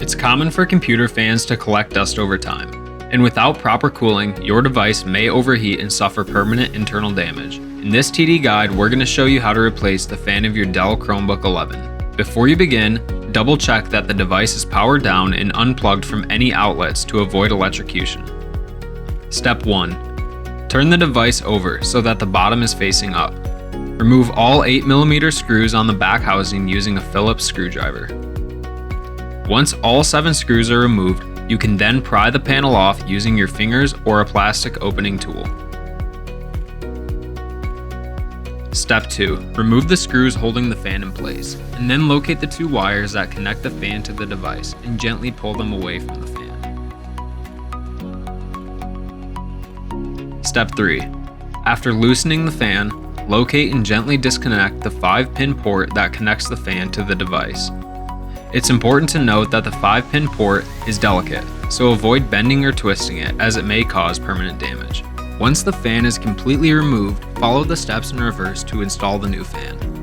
It's common for computer fans to collect dust over time, and without proper cooling, your device may overheat and suffer permanent internal damage. In this TD guide, we're going to show you how to replace the fan of your Dell Chromebook 11. Before you begin, double check that the device is powered down and unplugged from any outlets to avoid electrocution. Step 1. Turn the device over so that the bottom is facing up. Remove all 8mm screws on the back housing using a Phillips screwdriver. Once all 7 screws are removed, you can then pry the panel off using your fingers or a plastic opening tool. Step 2. Remove the screws holding the fan in place, and then locate the 2 wires that connect the fan to the device and gently pull them away from the fan. Step 3. After loosening the fan, locate and gently disconnect the 5-pin port that connects the fan to the device. It's important to note that the 5-pin port is delicate, so avoid bending or twisting it as it may cause permanent damage. Once the fan is completely removed, follow the steps in reverse to install the new fan.